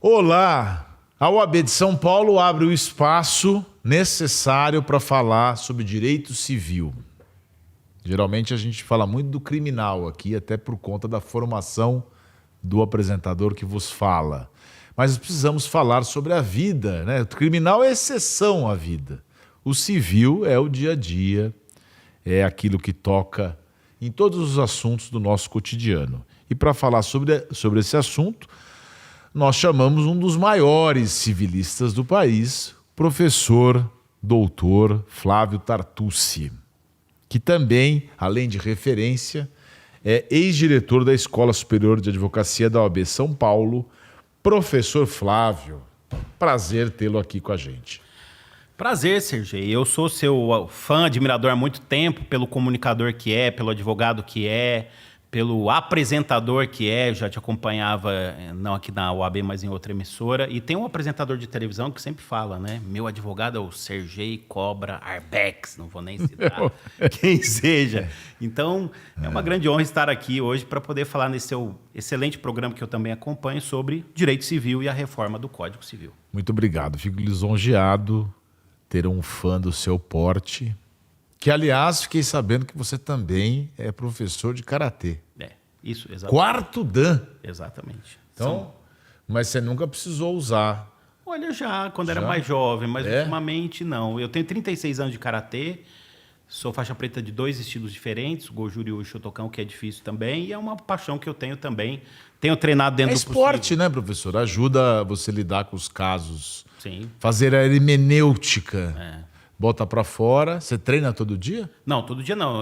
Olá! A OAB de São Paulo abre o espaço necessário para falar sobre direito civil. Geralmente a gente fala muito do criminal aqui, até por conta da formação do apresentador que vos fala. Mas precisamos falar sobre a vida, né? O criminal é exceção à vida. O civil é o dia a dia, é aquilo que toca em todos os assuntos do nosso cotidiano. E para falar sobre esse assunto, nós chamamos um dos maiores civilistas do país, professor, doutor Flávio Tartucci, que também, além de referência, é ex-diretor da Escola Superior de Advocacia da OAB São Paulo. Professor Flávio, prazer tê-lo aqui com a gente. Prazer, Sergei. Eu sou seu fã, admirador há muito tempo, pelo comunicador que é, pelo advogado que é, pelo apresentador que é. Eu já te acompanhava, não aqui na OAB, mas em outra emissora. E tem um apresentador de televisão que sempre fala, né? Meu advogado é o Sergei Cobra Arbex, não vou nem citar quem seja. Então, é uma grande honra estar aqui hoje para poder falar nesse seu excelente programa que eu também acompanho sobre direito civil e a reforma do Código Civil. Muito obrigado. Fico lisonjeado ter um fã do seu porte, que, aliás, fiquei sabendo que você também é professor de karatê. Isso, exatamente. Quarto Dan. Exatamente. Então, mas você nunca precisou usar. Olha, quando era mais jovem, mas ultimamente não. Eu tenho 36 anos de karatê, sou faixa preta de 2 estilos diferentes, o Goju Ryu e o Shotokan, que é difícil também, e é uma paixão que eu tenho também. Tenho treinado dentro do possível. É esporte, né, professor? Ajuda você a lidar com os casos. Sim. Fazer a hermenêutica. Bota pra fora. Você treina todo dia? Não, todo dia não.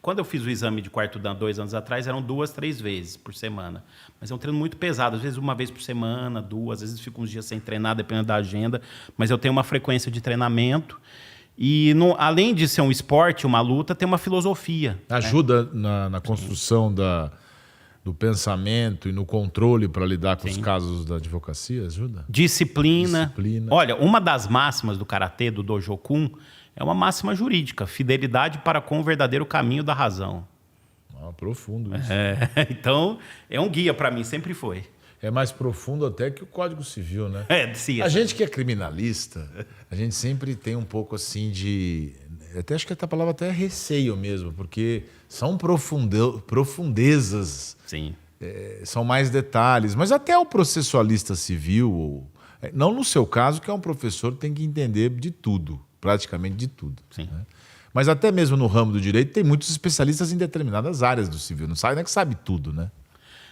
Quando eu fiz o exame de quarto dan 2 anos atrás, eram 2, 3 vezes por semana. Mas é um treino muito pesado. Às vezes uma vez por semana, 2. Às vezes fico uns dias sem treinar, dependendo da agenda. Mas eu tenho uma frequência de treinamento. E além de ser um esporte, uma luta, tem uma filosofia. Ajuda na construção do pensamento e no controle para lidar com os casos da advocacia? Ajuda? Disciplina. Olha, uma das máximas do karatê, do Dojokun, é uma máxima jurídica: fidelidade para com o verdadeiro caminho da razão. Profundo isso. Então, é um guia para mim, sempre foi. É mais profundo até que o Código Civil, né? Sim. A gente que é criminalista, a gente sempre tem um pouco assim de... Até acho que a palavra até é receio mesmo, porque são profundezas. Sim. São mais detalhes. Mas até o processualista civil, não no seu caso, que é um professor, tem que entender de tudo, praticamente de tudo. Sim. Né? Mas até mesmo no ramo do direito tem muitos especialistas em determinadas áreas do civil. Não é que sabe tudo, né?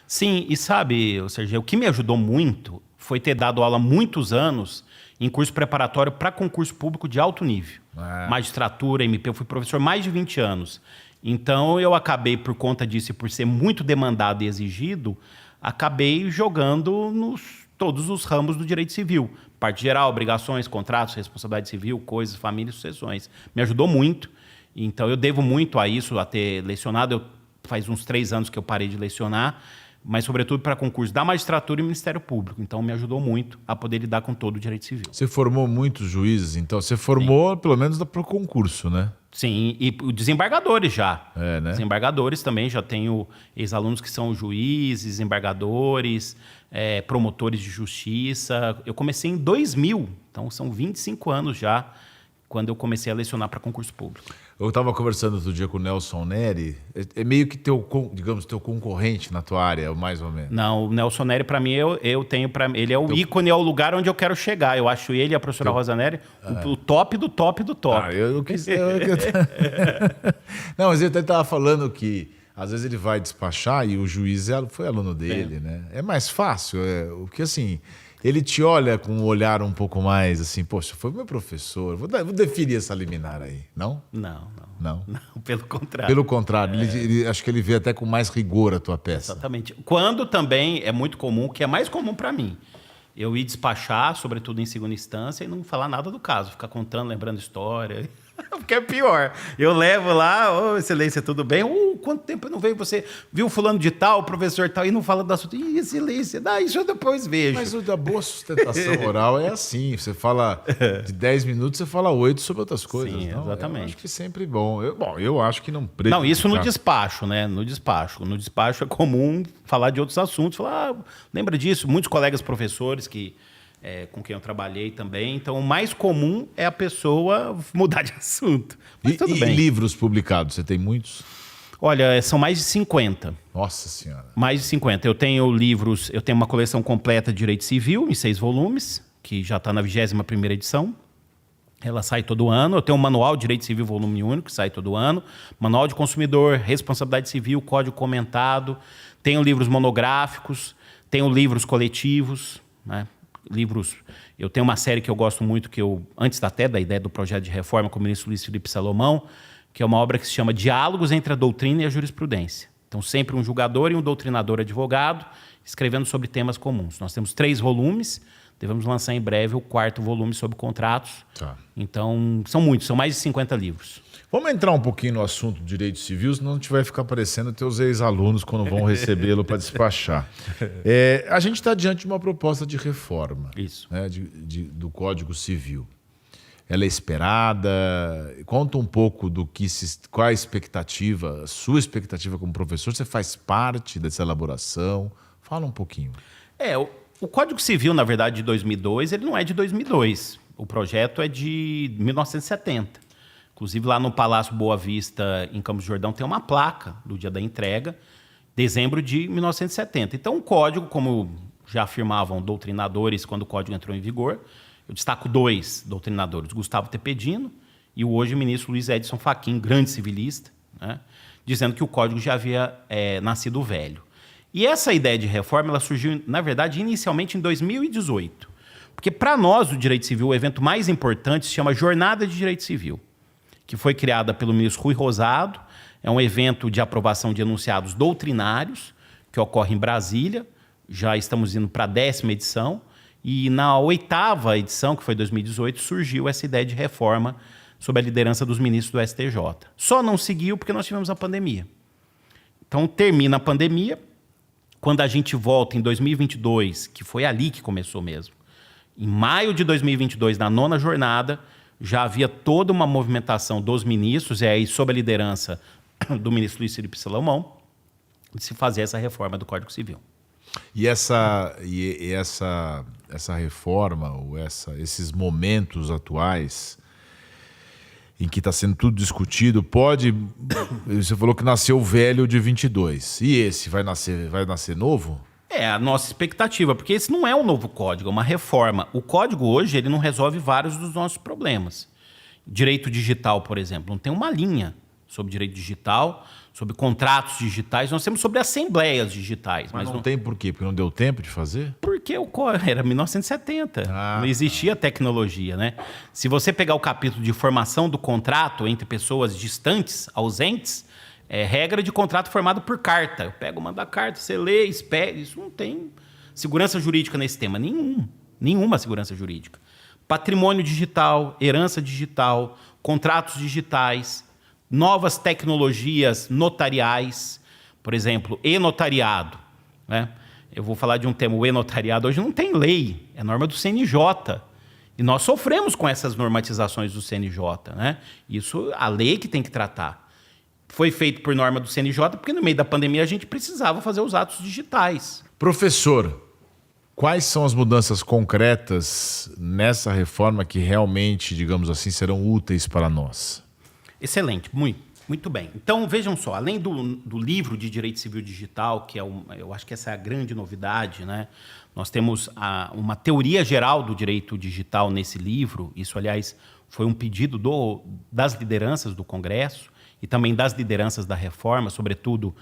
Sim, e sabe, Sergio, o que me ajudou muito foi ter dado aula há muitos anos em curso preparatório para concurso público de alto nível. Magistratura, MP, eu fui professor há mais de 20 anos. Então, eu acabei, por conta disso e por ser muito demandado e exigido, acabei jogando todos os ramos do direito civil. Parte geral, obrigações, contratos, responsabilidade civil, coisas, família e sucessões. Me ajudou muito. Então, eu devo muito a isso, a ter lecionado. Faz uns 3 anos que eu parei de lecionar, mas sobretudo para concurso da magistratura e Ministério Público. Então, me ajudou muito a poder lidar com todo o direito civil. Você formou muitos juízes, então? Você formou, pelo menos, para o concurso, né? Sim, e desembargadores já. Né? Desembargadores também, já tenho ex-alunos que são juízes, desembargadores, promotores de justiça. Eu comecei em 2000, então são 25 anos já, quando eu comecei a lecionar para concurso público. Eu estava conversando outro dia com o Nelson Neri. É meio que teu concorrente na tua área, mais ou menos. Não, o Nelson Neri, para mim, eu tenho para ele é o ícone, é o lugar onde eu quero chegar. Eu acho ele e a professora Rosa Neri o top do top do top. Não, mas ele até estava falando que às vezes ele vai despachar e o juiz foi aluno dele, né? É mais fácil, porque assim... Ele te olha com um olhar um pouco mais assim, poxa, foi meu professor, vou definir essa liminar aí, não? Não, pelo contrário. Pelo contrário, ele acho que ele vê até com mais rigor a tua peça. Exatamente. Quando também é muito comum, que é mais comum para mim, eu ir despachar, sobretudo em segunda instância, e não falar nada do caso, ficar contando, lembrando história. Porque é pior. Eu levo lá, ô, excelência, tudo bem? Quanto tempo eu não veio? Você viu fulano de tal, professor tal, e não fala do assunto. Ih, excelência, isso eu depois vejo. Mas a boa sustentação oral é assim. Você fala de 10 minutos, você fala 8 sobre outras coisas. Sim, não, exatamente. Eu acho que sempre bom. Eu acho que não prejudica. Não, isso no despacho, né? No despacho. No despacho é comum falar de outros assuntos. Falar, lembra disso? Muitos colegas professores com quem eu trabalhei também. Então, o mais comum é a pessoa mudar de assunto. Mas tudo bem. E livros publicados? Você tem muitos? Olha, são mais de 50. Nossa Senhora. Mais de 50. Eu tenho livros, eu tenho uma coleção completa de Direito Civil, em 6 volumes, que já está na 21ª edição. Ela sai todo ano. Eu tenho um manual de Direito Civil, volume único, que sai todo ano. Manual de Consumidor, Responsabilidade Civil, Código Comentado. Tenho livros monográficos, tenho livros coletivos, né? Livros, eu tenho uma série que eu gosto muito, que eu, antes até da ideia do projeto de reforma com o ministro Luiz Felipe Salomão, que é uma obra que se chama Diálogos entre a Doutrina e a Jurisprudência. Então, sempre um julgador e um doutrinador advogado, escrevendo sobre temas comuns. Nós temos 3 volumes, devemos lançar em breve o 4º volume sobre contratos. Tá. Então, são muitos, são mais de 50 livros. Vamos entrar um pouquinho no assunto do direito civil, senão a gente vai ficar parecendo teus ex-alunos quando vão recebê-lo para despachar. A gente está diante de uma proposta de reforma. Isso. Né, do Código Civil. Ela é esperada? Conta um pouco qual a expectativa, a sua expectativa como professor. Você faz parte dessa elaboração? Fala um pouquinho. O Código Civil, na verdade, de 2002, ele não é de 2002. O projeto é de 1970. Inclusive, lá no Palácio Boa Vista, em Campos do Jordão, tem uma placa do dia da entrega, dezembro de 1970. Então, o código, como já afirmavam doutrinadores quando o código entrou em vigor, eu destaco 2 doutrinadores, Gustavo Tepedino e o hoje ministro Luiz Edson Fachin, grande civilista, né, dizendo que o código já havia nascido velho. E essa ideia de reforma ela surgiu, na verdade, inicialmente em 2018. Porque, para nós, o direito civil, o evento mais importante se chama Jornada de Direito Civil, que foi criada pelo ministro Rui Rosado. É um evento de aprovação de enunciados doutrinários, que ocorre em Brasília. Já estamos indo para a 10ª edição. E na 8ª edição, que foi 2018, surgiu essa ideia de reforma sob a liderança dos ministros do STJ. Só não seguiu porque nós tivemos a pandemia. Então, termina a pandemia. Quando a gente volta em 2022, que foi ali que começou mesmo, em maio de 2022, na 9ª jornada, já havia toda uma movimentação dos ministros, e aí sob a liderança do ministro Luiz Felipe Salomão, de se fazer essa reforma do Código Civil. E essa reforma, ou esses momentos atuais em que está sendo tudo discutido, você falou que nasceu velho de 22. E esse vai nascer novo? É a nossa expectativa, porque esse não é um novo código, é uma reforma. O código hoje ele não resolve vários dos nossos problemas. Direito digital, por exemplo, não tem uma linha sobre direito digital, sobre contratos digitais, nós temos sobre assembleias digitais. Mas não tem por quê? Porque não deu tempo de fazer? Porque era 1970, não existia tecnologia, né? Se você pegar o capítulo de formação do contrato entre pessoas distantes, ausentes, é regra de contrato formado por carta. Eu pego, mando a carta, você lê, espera. Isso não tem segurança jurídica nesse tema. Nenhuma segurança jurídica. Patrimônio digital, herança digital, contratos digitais, novas tecnologias notariais, por exemplo, e-notariado, né? Eu vou falar de um tema, o e-notariado hoje não tem lei, é norma do CNJ. E nós sofremos com essas normatizações do CNJ, né? Isso, a lei que tem que tratar. Foi feito por norma do CNJ, porque no meio da pandemia a gente precisava fazer os atos digitais. Professor, quais são as mudanças concretas nessa reforma que realmente, digamos assim, serão úteis para nós? Excelente, muito bem. Então, vejam só, além do livro de Direito Civil Digital, que eu acho que essa é a grande novidade, né? Nós temos uma teoria geral do direito digital nesse livro. Isso, aliás, foi um pedido das lideranças do Congresso e também das lideranças da reforma, sobretudo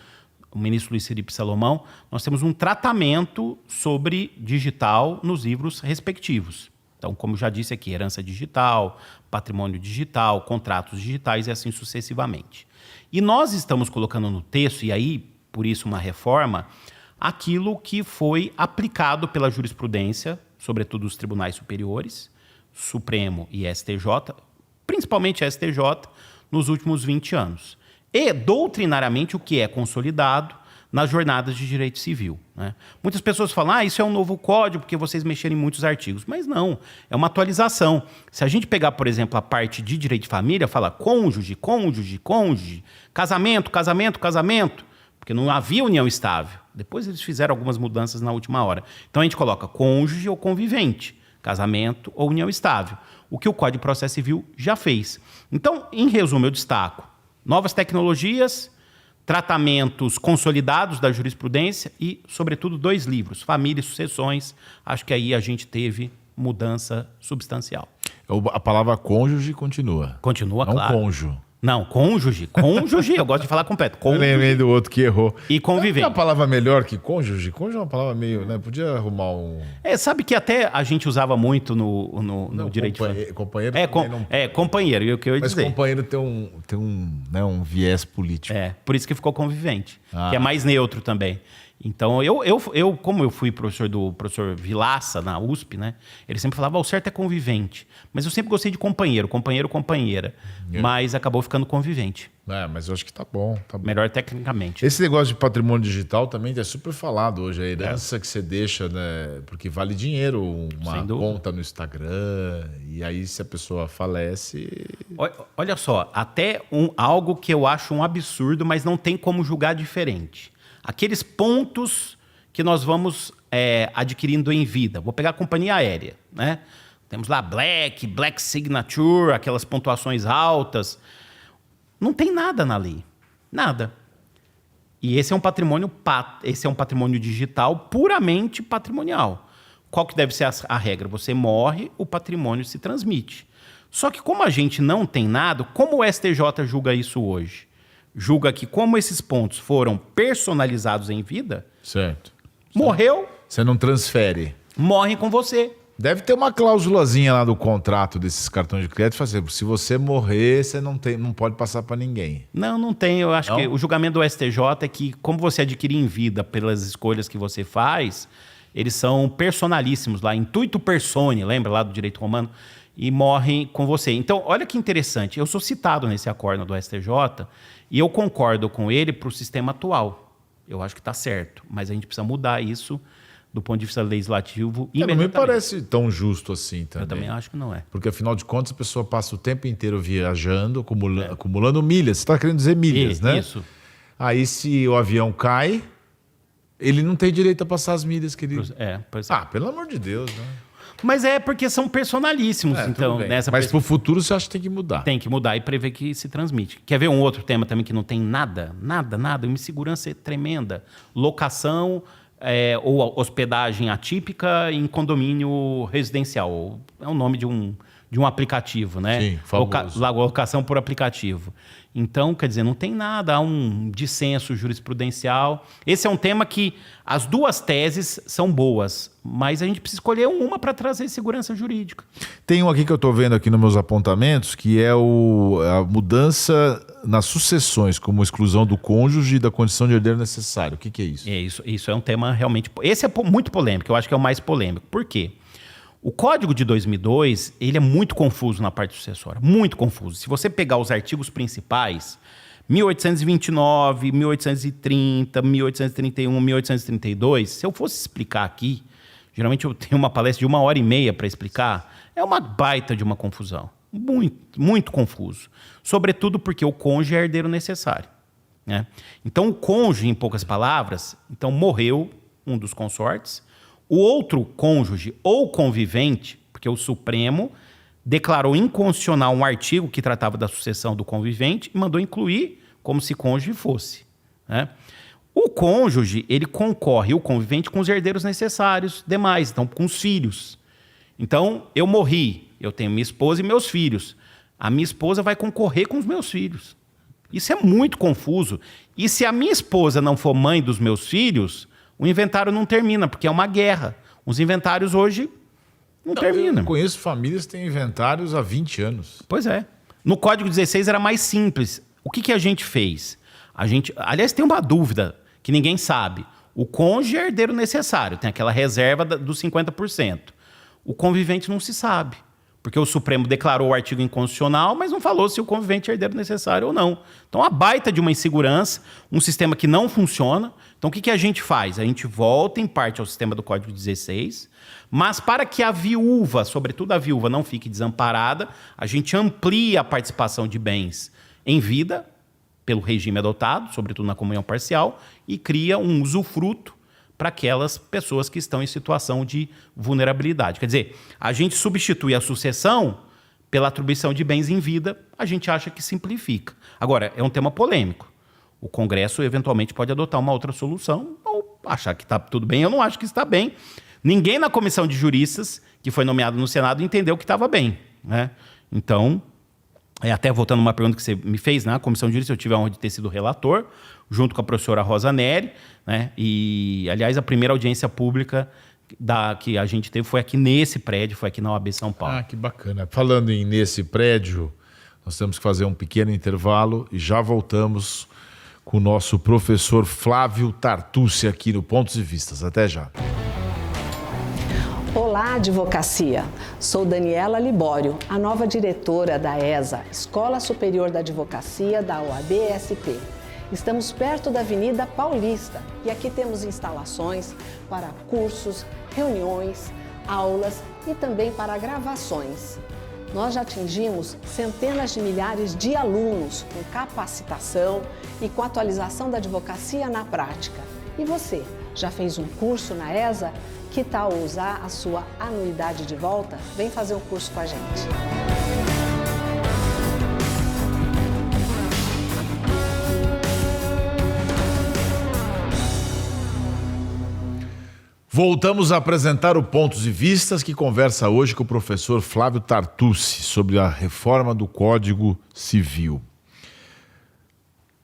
o ministro Luiz Felipe Salomão. Nós temos um tratamento sobre digital nos livros respectivos. Então, como já disse aqui, herança digital, patrimônio digital, contratos digitais e assim sucessivamente. E nós estamos colocando no texto, e aí, por isso, uma reforma, aquilo que foi aplicado pela jurisprudência, sobretudo os tribunais superiores, Supremo e STJ, principalmente a STJ, nos últimos 20 anos. E, doutrinariamente, o que é consolidado nas jornadas de direito civil. Né? Muitas pessoas falam, isso é um novo código porque vocês mexeram em muitos artigos. Mas não, é uma atualização. Se a gente pegar, por exemplo, a parte de direito de família, fala cônjuge, cônjuge, cônjuge, casamento, casamento, casamento, porque não havia união estável. Depois eles fizeram algumas mudanças na última hora. Então a gente coloca cônjuge ou convivente, casamento ou união estável, o que o Código de Processo Civil já fez. Então, em resumo, eu destaco novas tecnologias, tratamentos consolidados da jurisprudência e, sobretudo, 2 livros, Família e Sucessões. Acho que aí a gente teve mudança substancial. A palavra cônjuge continua. Continua, não claro. Cônjuge. Não, cônjuge. Cônjuge, eu gosto de falar completo. Cônjuge. Eu lembrei do outro que errou. E convivente. Não é uma palavra melhor que cônjuge? Cônjuge é uma palavra meio... Né? Podia arrumar um... Sabe que até a gente usava muito no direito... Companheiro companheiro, é o que eu ia Mas dizer. companheiro tem um viés político. Por isso que ficou convivente, que é mais neutro também. Então, como eu fui professor do professor Vilaça na USP, né? Ele sempre falava, o certo é convivente. Mas eu sempre gostei de companheiro, companheira. Mas acabou ficando convivente. Mas eu acho que tá bom. Melhor tecnicamente. Esse negócio de patrimônio digital também é super falado hoje. A herança que você deixa, né? Porque vale dinheiro, uma conta no Instagram. E aí, se a pessoa falece... Olha só, até algo que eu acho um absurdo, mas não tem como julgar diferente. Aqueles pontos que nós vamos adquirindo em vida. Vou pegar a companhia aérea, né? Temos lá Black Signature, aquelas pontuações altas. Não tem nada na lei. Nada. E esse é um patrimônio digital puramente patrimonial. Qual que deve ser a regra? Você morre, o patrimônio se transmite. Só que como a gente não tem nada, como o STJ julga isso hoje? Julga que como esses pontos foram personalizados em vida, certo. Morreu, você não transfere. Morre com você. Deve ter uma cláusulazinha lá do contrato desses cartões de crédito, fazer, se você morrer, você não pode passar para ninguém. Não tem. Eu acho que o julgamento do STJ é que, como você adquire em vida pelas escolhas que você faz, eles são personalíssimos lá, intuito persone, lembra lá do direito romano? E morrem com você. Então, olha que interessante. Eu sou citado nesse acórdão do STJ e eu concordo com ele para o sistema atual. Eu acho que está certo, mas a gente precisa mudar isso do ponto de vista legislativo imediatamente. Não me parece tão justo assim também. Eu também acho que não é. Porque, afinal de contas, a pessoa passa o tempo inteiro viajando, acumulando milhas. Você está querendo dizer milhas, né? Isso. Aí, se o avião cai, ele não tem direito a passar as milhas que ele... Pois é. Pelo amor de Deus, né? Mas porque são personalíssimos, então. Mas para o futuro você acha que tem que mudar. Tem que mudar e prever que se transmite. Quer ver um outro tema também que não tem nada? Nada. Uma insegurança tremenda. Locação ou hospedagem atípica em condomínio residencial. É o nome de um aplicativo, né? Sim, famoso. Locação por aplicativo. Então, quer dizer, não tem nada, há um dissenso jurisprudencial. Esse é um tema que as 2 teses são boas, mas a gente precisa escolher uma para trazer segurança jurídica. Tem um aqui que eu estou vendo aqui nos meus apontamentos, que é a mudança nas sucessões, como exclusão do cônjuge e da condição de herdeiro necessário. O que é isso? Isso é um tema realmente... Esse é muito polêmico, eu acho que é o mais polêmico. Por quê? O Código de 2002, ele é muito confuso na parte sucessória, muito confuso. Se você pegar os artigos principais, 1829, 1830, 1831, 1832, se eu fosse explicar aqui, geralmente eu tenho uma palestra de 1h30 para explicar, é uma baita de uma confusão. Muito, muito confuso. Sobretudo porque o cônjuge é herdeiro necessário, né? Então, o cônjuge, em poucas palavras, morreu um dos consortes. O outro cônjuge ou convivente, porque o Supremo declarou inconstitucional um artigo que tratava da sucessão do convivente e mandou incluir como se cônjuge fosse, né? O cônjuge, ele concorre, o convivente, com os herdeiros necessários demais, então com os filhos. Então, eu morri, eu tenho minha esposa e meus filhos. A minha esposa vai concorrer com os meus filhos. Isso é muito confuso. E se a minha esposa não for mãe dos meus filhos... O inventário não termina, porque é uma guerra. Os inventários hoje não terminam. Eu conheço famílias que têm inventários há 20 anos. Pois é. No Código 16 era mais simples. O que a gente fez? Aliás, tem uma dúvida que ninguém sabe. O cônjuge é herdeiro necessário, tem aquela reserva dos 50%. O convivente não se sabe. Porque o Supremo declarou o artigo inconstitucional, mas não falou se o convivente é herdeiro necessário ou não. Então, a baita de uma insegurança, um sistema que não funciona. Então, o que a gente faz? A gente volta, em parte, ao sistema do Código 16, mas para que a viúva, sobretudo a viúva, não fique desamparada, a gente amplia a participação de bens em vida, pelo regime adotado, sobretudo na comunhão parcial, e cria um usufruto para aquelas pessoas que estão em situação de vulnerabilidade. Quer dizer, a gente substitui a sucessão pela atribuição de bens em vida, a gente acha que simplifica. Agora, é um tema polêmico. O Congresso, eventualmente, pode adotar uma outra solução ou achar que está tudo bem. Eu não acho que está bem. Ninguém na comissão de juristas, que foi nomeado no Senado, entendeu que estava bem, né? Então, até voltando a uma pergunta que você me fez, na comissão de juristas, eu tive a honra de ter sido relator, junto com a professora Rosa Neri, né? E, aliás, a primeira audiência pública que a gente teve foi aqui nesse prédio, foi aqui na OAB São Paulo. Ah, que bacana. Falando em nesse prédio, nós temos que fazer um pequeno intervalo e já voltamos com o nosso professor Flávio Tartucci aqui no Pontos e Vistas. Até já. Olá, advocacia! Sou Daniela Libório, a nova diretora da ESA, Escola Superior da Advocacia da OAB-SP. Estamos perto da Avenida Paulista e aqui temos instalações para cursos, reuniões, aulas e também para gravações. Nós já atingimos centenas de milhares de alunos com capacitação e com atualização da advocacia na prática. E você, já fez um curso na ESA? Que tal usar a sua anuidade de volta? Vem fazer um curso com a gente. Voltamos a apresentar o Pontos e Vistas, que conversa hoje com o professor Flávio Tartucci sobre a reforma do Código Civil.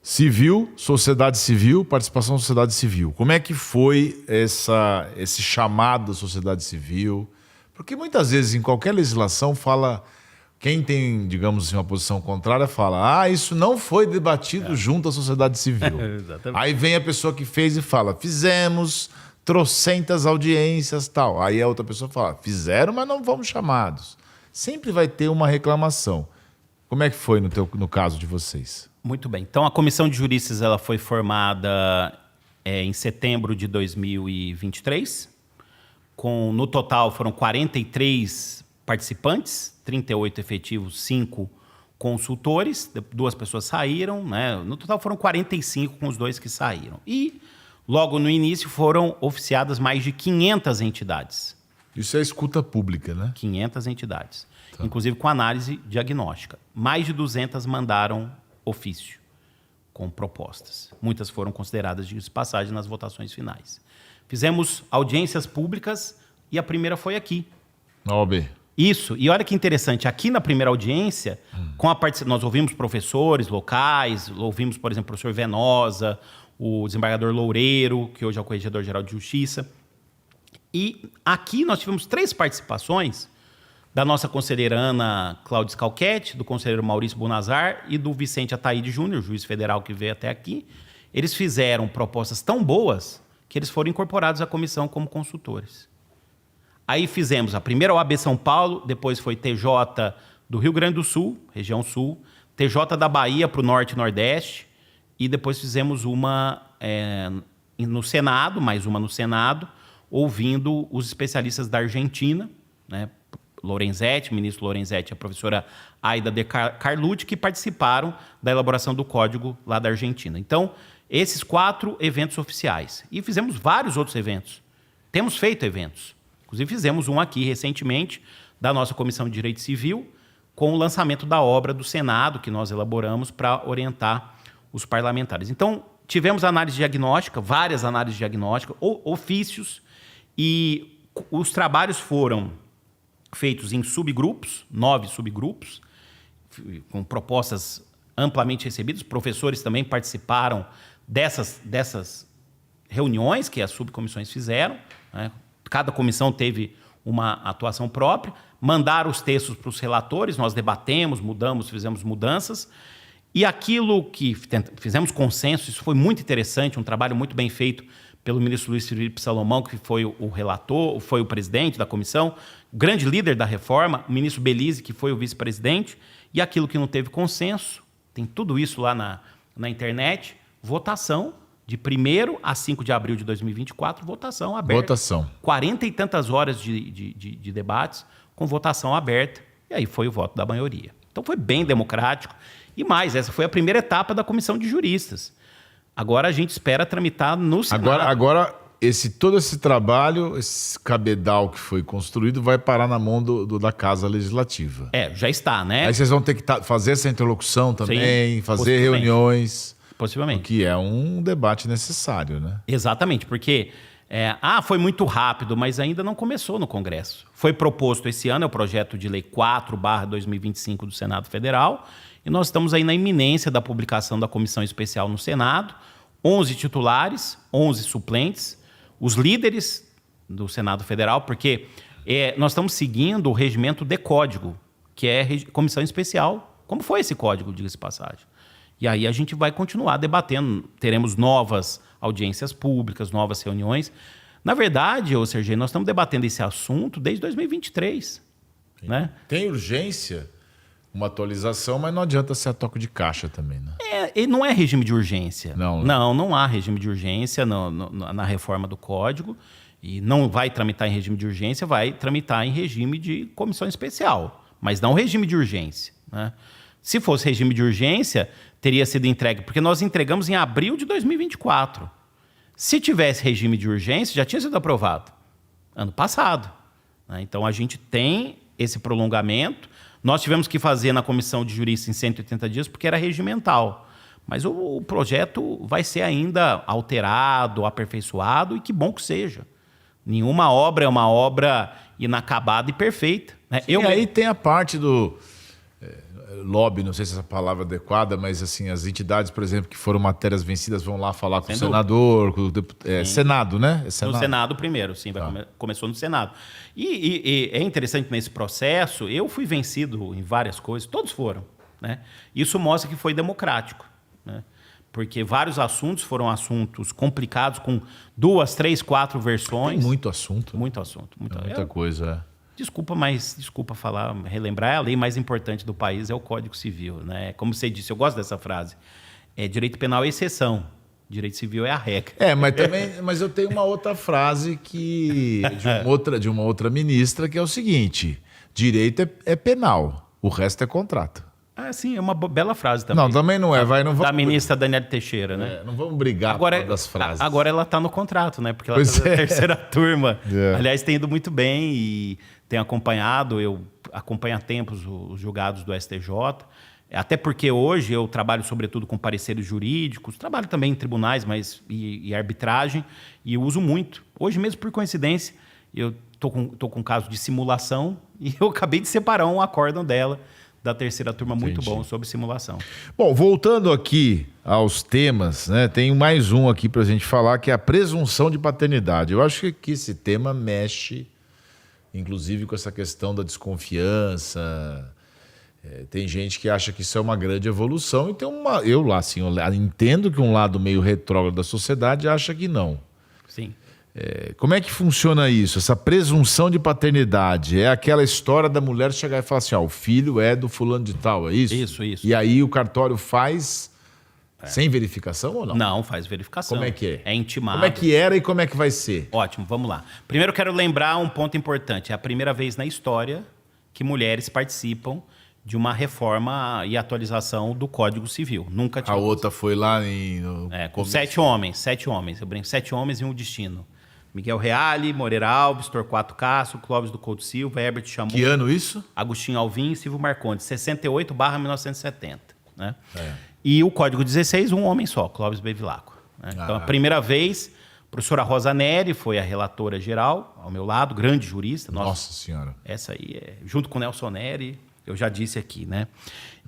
Civil, sociedade civil, participação da sociedade civil. Como é que foi esse chamado da sociedade civil? Porque muitas vezes em qualquer legislação fala, quem tem, digamos assim, uma posição contrária fala, isso não foi debatido junto à sociedade civil. Aí vem a pessoa que fez e fala, fizemos trocentas audiências, tal. Aí a outra pessoa fala, fizeram, mas não fomos chamados. Sempre vai ter uma reclamação. Como é que foi no caso de vocês? Muito bem. Então, a comissão de juristas ela foi formada em setembro de 2023. No total, foram 43 participantes, 38 efetivos, 5 consultores. 2 pessoas saíram, né? No total, foram 45 com os 2 que saíram. E, logo no início, foram oficiadas mais de 500 entidades. Isso é escuta pública, né? 500 entidades. Tá. Inclusive com análise diagnóstica. Mais de 200 mandaram ofício com propostas. Muitas foram consideradas de passagem nas votações finais. Fizemos audiências públicas e a primeira foi aqui. Na OAB. Isso. E olha que interessante, aqui na primeira audiência, nós ouvimos professores locais, ouvimos, por exemplo, o professor Venosa, o desembargador Loureiro, que hoje é o Corregedor-Geral de Justiça. E aqui nós tivemos 3 participações da nossa conselheira Ana Cláudia Scalchetti, do conselheiro Maurício Bonazar e do Vicente Ataíde Júnior, juiz federal que veio até aqui. Eles fizeram propostas tão boas que eles foram incorporados à comissão como consultores. Aí fizemos a primeira OAB São Paulo, depois foi TJ do Rio Grande do Sul, região sul, TJ da Bahia para o Norte e Nordeste, e depois fizemos uma no Senado, mais uma no Senado, ouvindo os especialistas da Argentina, né? Lorenzetti, ministro Lorenzetti e a professora Aida de Carlucci, que participaram da elaboração do código lá da Argentina. Então, esses 4 eventos oficiais. E fizemos vários outros eventos. Temos feito eventos. Inclusive, fizemos um aqui recentemente, da nossa Comissão de Direito Civil, com o lançamento da obra do Senado, que nós elaboramos para orientar os parlamentares. Então, tivemos análise diagnóstica, várias análises diagnósticas, ofícios, e os trabalhos foram feitos em subgrupos, 9 subgrupos, com propostas amplamente recebidas. Professores também participaram dessas reuniões que as subcomissões fizeram, né? Cada comissão teve uma atuação própria, mandaram os textos para os relatores, nós debatemos, mudamos, fizemos mudanças, e aquilo que fizemos consenso, isso foi muito interessante, um trabalho muito bem feito pelo ministro Luiz Felipe Salomão, que foi o relator, foi o presidente da comissão, o grande líder da reforma, o ministro Belize, que foi o vice-presidente, e aquilo que não teve consenso, tem tudo isso lá na internet, votação de 1º a 5 de abril de 2024, votação aberta. Votação. 40 e tantas horas de debates com votação aberta, e aí foi o voto da maioria. Então foi bem democrático. E mais, essa foi a primeira etapa da comissão de juristas. Agora a gente espera tramitar no Senado. Agora todo esse trabalho, esse cabedal que foi construído, vai parar na mão da Casa Legislativa. Já está, né? Aí vocês vão ter que fazer essa interlocução também, Sim, fazer reuniões. Possivelmente. O que é um debate necessário, né? Exatamente, porque foi muito rápido, mas ainda não começou no Congresso. Foi proposto esse ano, é o projeto de lei 4/2025 do Senado Federal, e nós estamos aí na iminência da publicação da comissão especial no Senado, 11 titulares, 11 suplentes, os líderes do Senado Federal, porque nós estamos seguindo o regimento de código, que é comissão especial. Como foi esse código, diga-se de passagem? E aí a gente vai continuar debatendo, teremos novas audiências públicas, novas reuniões. Na verdade, Sergei, nós estamos debatendo esse assunto desde 2023. Né? Tem urgência, uma atualização, mas não adianta ser a toque de caixa também, né? E não é regime de urgência. Não, né? Não há regime de urgência na reforma do Código. E não vai tramitar em regime de urgência, vai tramitar em regime de comissão especial. Mas não regime de urgência. Né? Se fosse regime de urgência, teria sido entregue, porque nós entregamos em abril de 2024. Se tivesse regime de urgência, já tinha sido aprovado ano passado. Né? Então, a gente tem esse prolongamento. Nós tivemos que fazer na comissão de juristas em 180 dias, porque era regimental. Mas o projeto vai ser ainda alterado, aperfeiçoado, e que bom que seja. Nenhuma obra é uma obra inacabada e perfeita. Né? E aí tem a parte do lobby, não sei se essa palavra é adequada, mas assim, as entidades, por exemplo, que foram matérias vencidas vão lá falar com o senador, com o Senado, né? No Senado primeiro, sim, começou no Senado. E é interessante nesse processo, eu fui vencido em várias coisas, todos foram. Né? Isso mostra que foi democrático. Né? Porque vários assuntos foram assuntos complicados, com 2, 3, 4 versões. Tem muito assunto. Muito assunto. Muita coisa, Desculpa falar, relembrar, a lei mais importante do país é o Código Civil. Né? Como você disse, eu gosto dessa frase. Direito penal é exceção, direito civil é a regra. Mas eu tenho uma outra frase de uma outra ministra, que é o seguinte: direito é penal, o resto é contrato. Sim, é uma bela frase também. Não, também não é. Da ministra Daniela Teixeira, né? Não vamos brigar por das frases. Agora ela está no contrato, né? Porque ela está na terceira turma. Aliás, tem ido muito bem e tenho acompanhado, eu acompanho há tempos os julgados do STJ, até porque hoje eu trabalho sobretudo com pareceres jurídicos, trabalho também em tribunais e arbitragem, e eu uso muito. Hoje mesmo, por coincidência, eu tô com um caso de simulação e eu acabei de separar um acórdão dela, da terceira turma. Muito bom sobre simulação. Bom, voltando aqui aos temas, né, tem mais um aqui para a gente falar, que é a presunção de paternidade. Eu acho que esse tema mexe, inclusive, com essa questão da desconfiança. Tem gente que acha que isso é uma grande evolução, e tem eu entendo que um lado meio retrógrado da sociedade acha que não. Sim. Como é que funciona isso? Essa presunção de paternidade é aquela história da mulher chegar e falar assim: o filho é do fulano de tal, é isso? Isso. E aí o cartório faz sem verificação ou não? Não, faz verificação. Como é que é? É intimado. Como é que era e como é que vai ser? Ótimo, vamos lá. Primeiro eu quero lembrar um ponto importante. É a primeira vez na história que mulheres participam de uma reforma e atualização do Código Civil. Nunca tinha. A outra foi lá com 7 homens. Eu brinco, 7 homens e um destino. Miguel Reale, Moreira Alves, Torquato Castro, Clóvis do Couto Silva, Herbert Chamou. Que ano isso? Agostinho Alvim e Silvio Marcondes, 68/1970. Né? E o Código 16, um homem só, Clóvis Bevilacqua. Né? Então, a primeira vez, a professora Rosa Neri foi a relatora geral, ao meu lado, grande jurista. Nossa Senhora. Essa aí, junto com o Nelson Neri, eu já disse aqui. Né?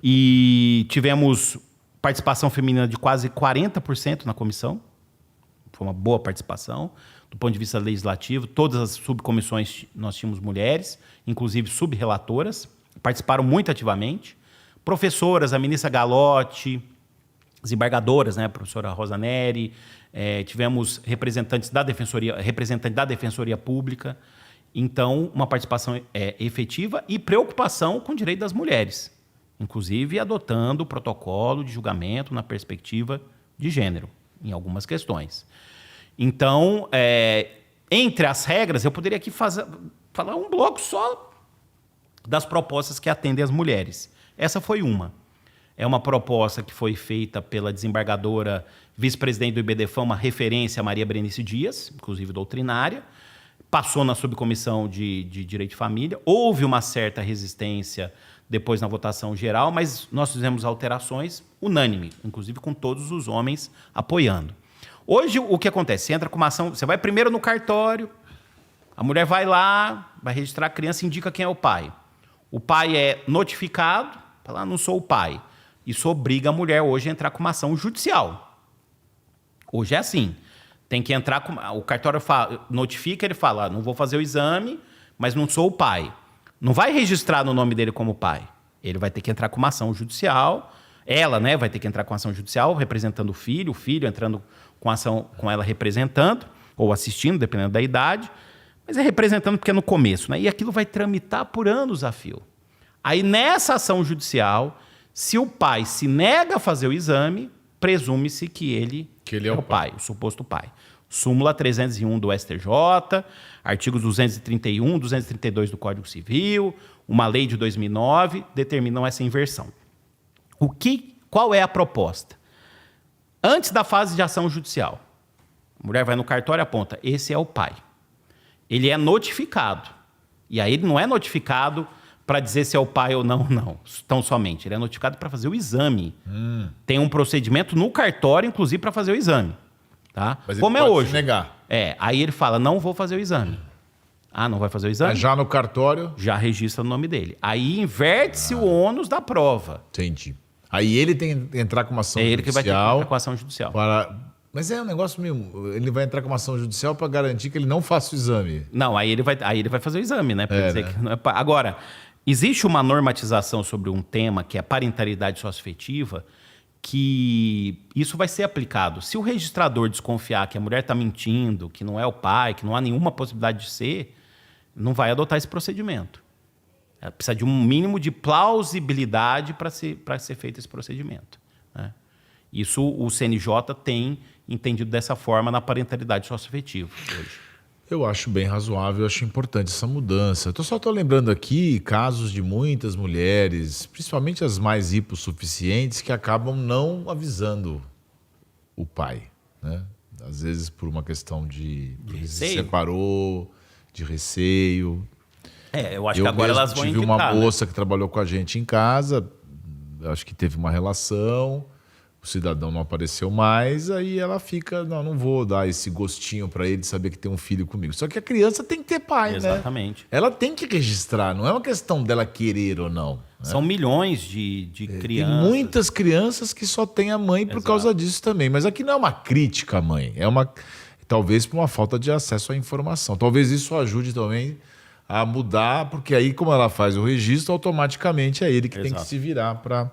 E tivemos participação feminina de quase 40% na comissão. Foi uma boa participação. Do ponto de vista legislativo, todas as subcomissões nós tínhamos mulheres, inclusive subrelatoras, participaram muito ativamente. Professoras, a ministra Galotti, desembargadoras, né? A professora Rosa Neri, tivemos representante da Defensoria Pública. Então, uma participação efetiva e preocupação com o direito das mulheres, inclusive adotando o protocolo de julgamento na perspectiva de gênero, em algumas questões. Então, entre as regras, eu poderia aqui falar um bloco só das propostas que atendem as mulheres. Essa foi uma. É uma proposta que foi feita pela desembargadora vice-presidente do IBDFAM, uma referência a Maria Berenice Dias, inclusive doutrinária, passou na subcomissão de Direito de Família, houve uma certa resistência depois na votação geral, mas nós fizemos alterações unânime, inclusive com todos os homens apoiando. Hoje, o que acontece? Você entra com uma ação, você vai primeiro no cartório, a mulher vai lá, vai registrar a criança, indica quem é o pai. O pai é notificado, fala, não sou o pai. Isso obriga a mulher hoje a entrar com uma ação judicial. Hoje é assim. Tem que entrar com... O cartório notifica, ele fala, não vou fazer o exame, mas não sou o pai. Não vai registrar no nome dele como pai. Ele vai ter que entrar com uma ação judicial. Ela, né, vai ter que entrar com ação judicial representando o filho entrando com ação com ela representando, ou assistindo, dependendo da idade. Mas é representando porque é no começo, né? E aquilo vai tramitar por anos a fio. Aí, nessa ação judicial, se o pai se nega a fazer o exame, presume-se que ele é o pai, o suposto pai. Súmula 301 do STJ, artigos 231, 232 do Código Civil, uma lei de 2009 determinam essa inversão. Qual é a proposta? Antes da fase de ação judicial, a mulher vai no cartório e aponta, esse é o pai. Ele é notificado. E aí ele não é notificado para dizer se é o pai ou não, tão somente. Ele é notificado para fazer o exame. Tem um procedimento no cartório, inclusive, para fazer o exame. Tá? Mas como ele é pode hoje. se negar. Aí ele fala, não vou fazer o exame. Ah, não vai fazer o exame? Mas já no cartório... Já registra o nome dele. Aí inverte-se o ônus da prova. Entendi. Aí ele tem que entrar com uma ação judicial... É ele que vai ter que entrar com a ação judicial. Mas é um negócio meio... Ele vai entrar com uma ação judicial para garantir que ele não faça o exame. Não, aí ele vai fazer o exame, né? Pra dizer, né? Que não é Agora, existe uma normatização sobre um tema que é a parentalidade socioafetiva, que isso vai ser aplicado. Se o registrador desconfiar que a mulher está mentindo, que não é o pai, que não há nenhuma possibilidade de ser, não vai adotar esse procedimento. Precisa de um mínimo de plausibilidade para ser feito esse procedimento, né? Isso o CNJ tem entendido dessa forma na parentalidade socioafetiva hoje. Eu acho bem razoável, eu acho importante essa mudança. Eu só estou lembrando aqui casos de muitas mulheres, principalmente as mais hipossuficientes, que acabam não avisando o pai, né? Às vezes por uma questão de se separou, de receio. Eu acho que agora elas vão enquitar. Tive uma moça que trabalhou com a gente em casa, acho que teve uma relação, o cidadão não apareceu mais, aí ela fica, não vou dar esse gostinho para ele de saber que tem um filho comigo. Só que a criança tem que ter pai, exatamente, né? Ela tem que registrar, não é uma questão dela querer ou não. Né? São milhões de crianças. Tem muitas crianças que só têm a mãe por causa disso também. Mas aqui não é uma crítica à mãe, talvez por uma falta de acesso à informação. Talvez isso ajude também a mudar, porque aí, como ela faz o registro, automaticamente é ele que tem que se virar para...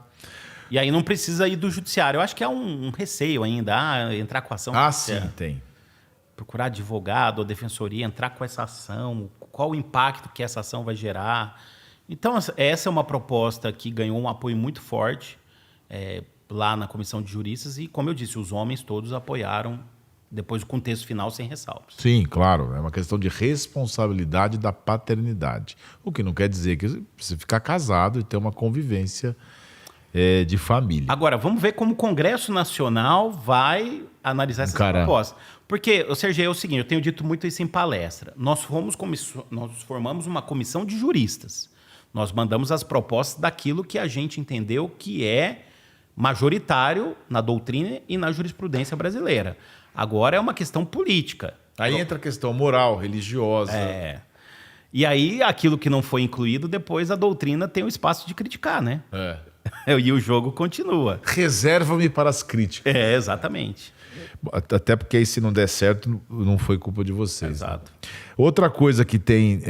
E aí não precisa ir do judiciário. Eu acho que é um receio ainda, entrar com a ação. Sim, tem. Procurar advogado ou defensoria, entrar com essa ação, qual o impacto que essa ação vai gerar. Então, essa é uma proposta que ganhou um apoio muito forte lá na Comissão de Juristas e, como eu disse, os homens todos apoiaram depois do contexto final sem ressalvas. Sim, claro. É uma questão de responsabilidade da paternidade. O que não quer dizer que você ficar casado e ter uma convivência de família. Agora, vamos ver como o Congresso Nacional vai analisar essas propostas. Porque, Sergio, é o seguinte, eu tenho dito muito isso em palestra. Nós formamos uma comissão de juristas. Nós mandamos as propostas daquilo que a gente entendeu que é majoritário na doutrina e na jurisprudência brasileira. Agora é uma questão política. Aí entra a questão moral, religiosa. E aí, aquilo que não foi incluído, depois a doutrina tem o espaço de criticar, né? E o jogo continua. Reserva-me para as críticas. Exatamente. Até porque aí, se não der certo, não foi culpa de vocês. Exato. Né? Outra coisa que tem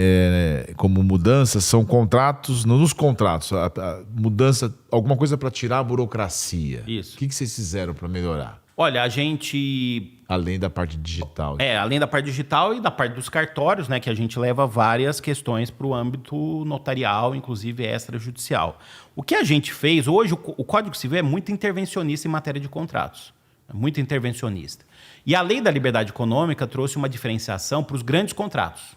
como mudança são contratos, nos contratos, a mudança, alguma coisa para tirar a burocracia. Isso. O que vocês fizeram para melhorar? Olha, a gente... Além da parte digital. Além da parte digital e da parte dos cartórios, né, que a gente leva várias questões para o âmbito notarial, inclusive extrajudicial. O que a gente fez, hoje o Código Civil é muito intervencionista em matéria de contratos. É muito intervencionista. E a Lei da Liberdade Econômica trouxe uma diferenciação para os grandes contratos.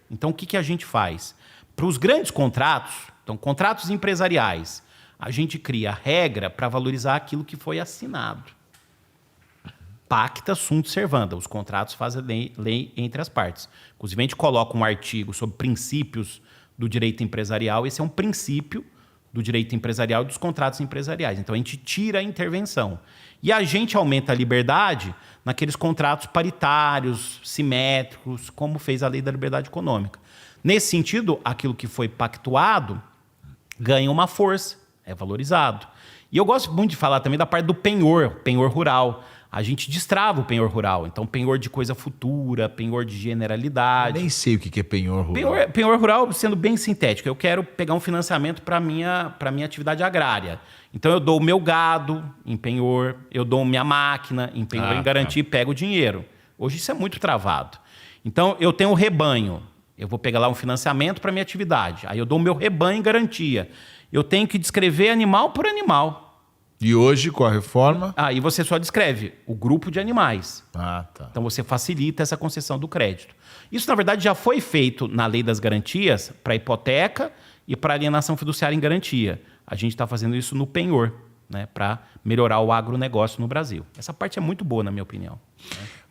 Então, o que a gente faz? Para os grandes contratos, então, contratos empresariais, a gente cria regra para valorizar aquilo que foi assinado. Pacta sunt servanda. Os contratos fazem lei entre as partes. Inclusive, a gente coloca um artigo sobre princípios do direito empresarial. Esse é um princípio do direito empresarial e dos contratos empresariais. Então, a gente tira a intervenção. E a gente aumenta a liberdade naqueles contratos paritários, simétricos, como fez a Lei da Liberdade Econômica. Nesse sentido, aquilo que foi pactuado ganha uma força, é valorizado. E eu gosto muito de falar também da parte do penhor rural. A gente destrava o penhor rural. Então, penhor de coisa futura, penhor de generalidade. Eu nem sei o que é penhor rural. Penhor rural, sendo bem sintético, eu quero pegar um financiamento para a minha atividade agrária. Então, eu dou o meu gado em penhor, eu dou minha máquina em penhor, em garantia, e pego o dinheiro. Hoje isso é muito travado. Então, eu tenho um rebanho. Eu vou pegar lá um financiamento para a minha atividade. Aí eu dou o meu rebanho em garantia. Eu tenho que descrever animal por animal. E hoje, com a reforma... Aí você só descreve o grupo de animais. Tá. Então você facilita essa concessão do crédito. Isso, na verdade, já foi feito na Lei das Garantias para hipoteca e para alienação fiduciária em garantia. A gente está fazendo isso no penhor, né, para melhorar o agronegócio no Brasil. Essa parte é muito boa, na minha opinião.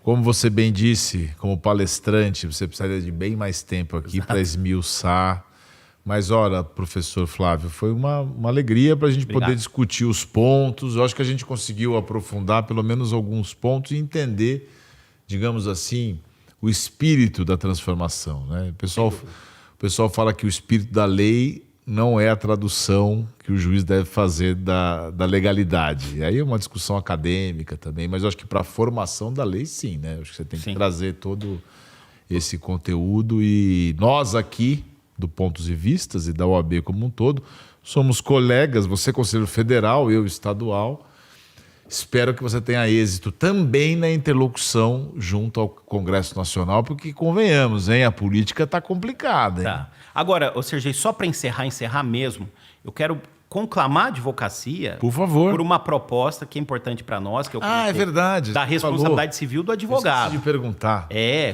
Como você bem disse, como palestrante, você precisaria de bem mais tempo aqui para esmiuçar. Mas, olha, professor Flávio, foi uma alegria para a gente poder discutir os pontos. Eu acho que a gente conseguiu aprofundar pelo menos alguns pontos e entender, digamos assim, o espírito da transformação. Né? O pessoal fala que o espírito da lei não é a tradução que o juiz deve fazer da legalidade. E aí é uma discussão acadêmica também, mas eu acho que para a formação da lei, sim. Né? Eu acho que você tem que trazer todo esse conteúdo. E nós aqui, do Pontos e Vistas e da OAB como um todo, somos colegas, você conselheiro federal, eu estadual. Espero que você tenha êxito também na interlocução junto ao Congresso Nacional, porque convenhamos, hein, a política está complicada. Hein? Tá. Agora, Sergei, só para encerrar mesmo, eu quero conclamar a advocacia, por favor, por uma proposta que é importante para nós, que é verdade, da responsabilidade civil do advogado. Eu esqueci de perguntar.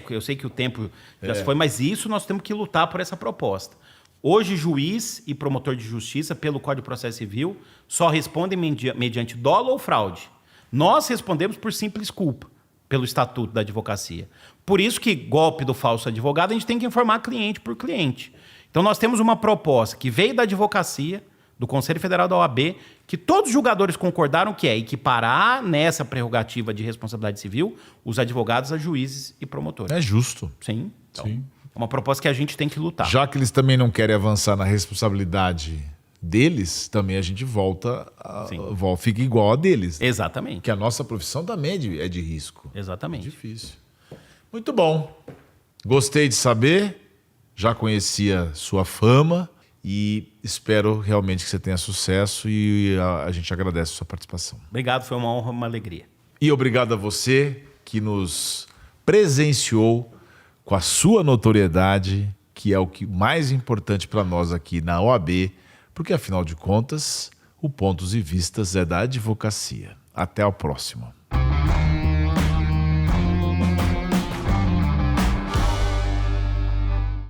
Eu sei que o tempo já se foi, mas isso nós temos que lutar por essa proposta. Hoje, juiz e promotor de justiça, pelo Código de Processo Civil, só respondem mediante dolo ou fraude. Nós respondemos por simples culpa, pelo Estatuto da Advocacia. Por isso que, golpe do falso advogado, a gente tem que informar cliente por cliente. Então, nós temos uma proposta que veio da advocacia, do Conselho Federal da OAB, que todos os julgadores concordaram que é equiparar nessa prerrogativa de responsabilidade civil os advogados a juízes e promotores. É justo. Sim. Então, sim. É uma proposta que a gente tem que lutar. Já que eles também não querem avançar na responsabilidade deles, também a gente fica igual a deles. Exatamente. Porque a nossa profissão também é de risco. Exatamente. É difícil. Muito bom. Gostei de saber, já conhecia sua fama e espero realmente que você tenha sucesso e a gente agradece a sua participação. Obrigado, foi uma honra, uma alegria. E obrigado a você que nos presenciou com a sua notoriedade, que é o que mais importante para nós aqui na OAB, porque afinal de contas, o Pontos e Vistas é da advocacia. Até o próximo.